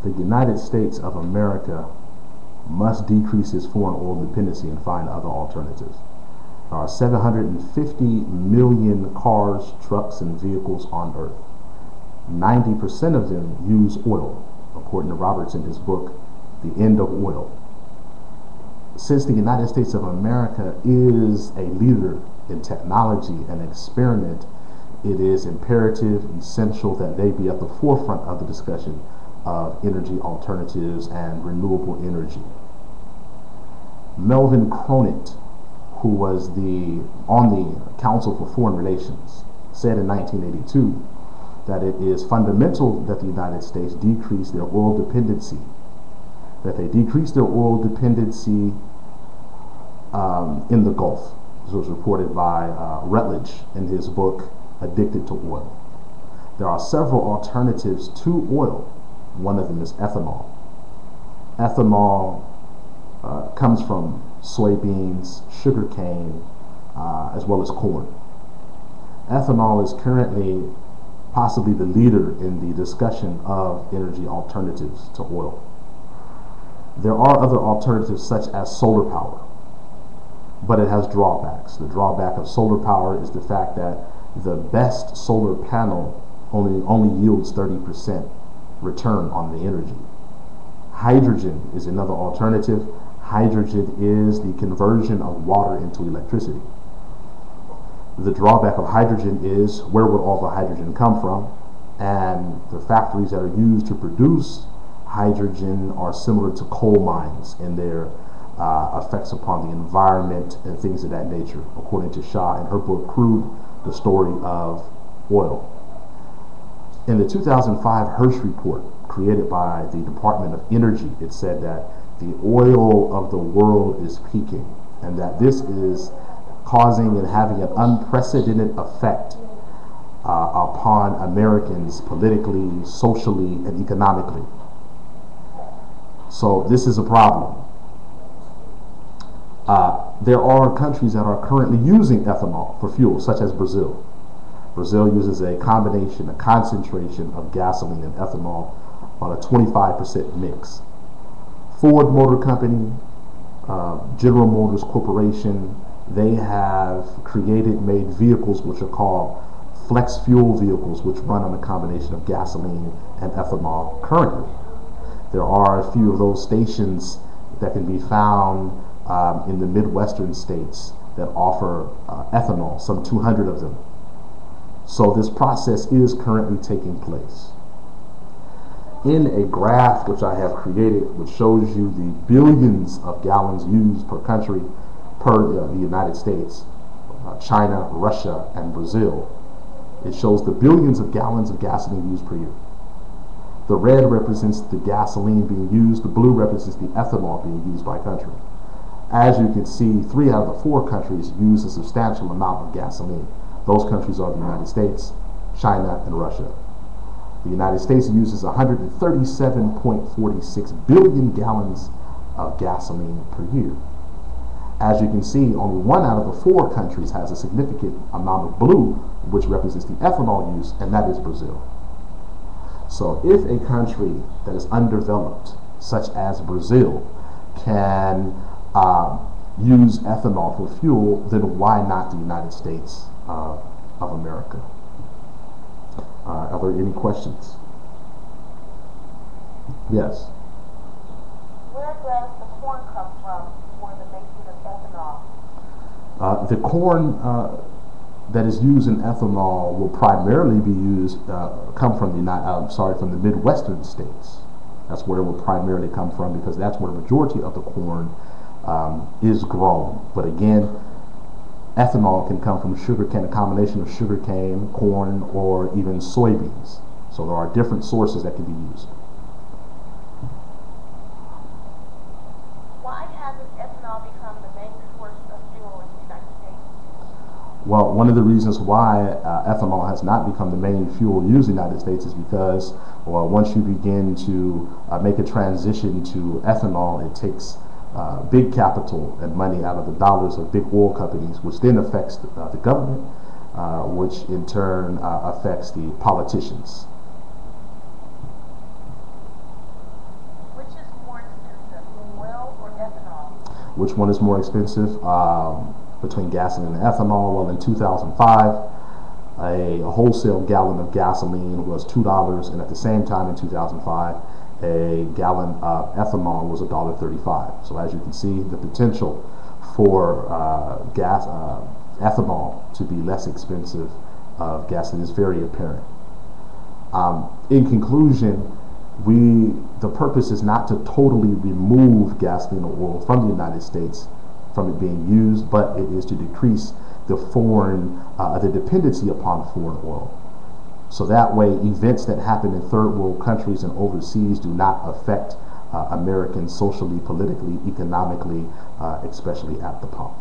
the United States of America must decrease its foreign oil dependency and find other alternatives. There are 750 million cars, trucks, and vehicles on Earth. 90% of them use oil, according to Roberts in his book, The End of Oil. Since the United States of America is a leader in technology and experiment, it is imperative, essential that they be at the forefront of the discussion of energy alternatives and renewable energy. Melvin Cronin, who was on the Council for Foreign Relations, said in 1982 that it is fundamental that the United States decrease their oil dependency, in the Gulf. This was reported by Rutledge in his book, Addicted to Oil. There are several alternatives to oil. One of them is ethanol. Ethanol comes from soybeans, sugarcane, as well as corn. Ethanol is currently possibly the leader in the discussion of energy alternatives to oil. There are other alternatives such as solar power, but it has drawbacks. The drawback of solar power is the fact that the best solar panel only yields 30% return on the energy. Hydrogen is another alternative. Hydrogen is the conversion of water into electricity. The drawback of hydrogen is where would all the hydrogen come from? And the factories that are used to produce hydrogen are similar to coal mines in their effects upon the environment and things of that nature, according to Shaw in her book Crude, The Story of Oil. In the 2005 Hirsch report created by the Department of Energy, it said that the oil of the world is peaking and that this is causing and having an unprecedented effect upon Americans politically, socially, and economically. So this is a problem. There are countries that are currently using ethanol for fuel, such as Brazil. Brazil uses a concentration of gasoline and ethanol on a 25% mix. Ford Motor Company, General Motors Corporation, they have made vehicles which are called flex fuel vehicles, which run on a combination of gasoline and ethanol currently. There are a few of those stations that can be found in the Midwestern states that offer ethanol, some 200 of them. So this process is currently taking place. In a graph which I have created, which shows you the billions of gallons used per country, per the United States, China, Russia, and Brazil, it shows the billions of gallons of gasoline used per year. The red represents the gasoline being used, the blue represents the ethanol being used by country. As you can see, 3 out of the 4 countries use a substantial amount of gasoline. Those countries are the United States, China, and Russia. The United States uses 137.46 billion gallons of gasoline per year. As you can see, only 1 out of the 4 countries has a significant amount of blue, which represents the ethanol use, and that is Brazil. So if a country that is undeveloped, such as Brazil, can use ethanol for fuel, then why not the United States of America? Are there any questions? Yes. Where does the corn come from for the making of ethanol? The corn that is used in ethanol will primarily be come from from the Midwestern states. That's where it will primarily come from, because that's where the majority of the corn is grown. But again, ethanol can come from sugarcane, a combination of sugarcane, corn, or even soybeans. So there are different sources that can be used. Why hasn't ethanol become the main source of fuel in the United States? Well, one of the reasons why ethanol has not become the main fuel used in the United States is because, well, once you begin to make a transition to ethanol, it takes big capital and money out of the dollars of big oil companies, which then affects the government, which in turn affects the politicians. Which one is more expensive between gasoline and ethanol? Well, in 2005, a wholesale gallon of gasoline was $2, and at the same time in 2005, a gallon of ethanol was $1.35. So as you can see, the potential for ethanol to be less expensive of gasoline is very apparent. In conclusion, the purpose is not to totally remove gasoline or oil from the United States from it being used, but it is to decrease the dependency upon foreign oil. So that way, events that happen in third world countries and overseas do not affect Americans socially, politically, economically, especially at the pump.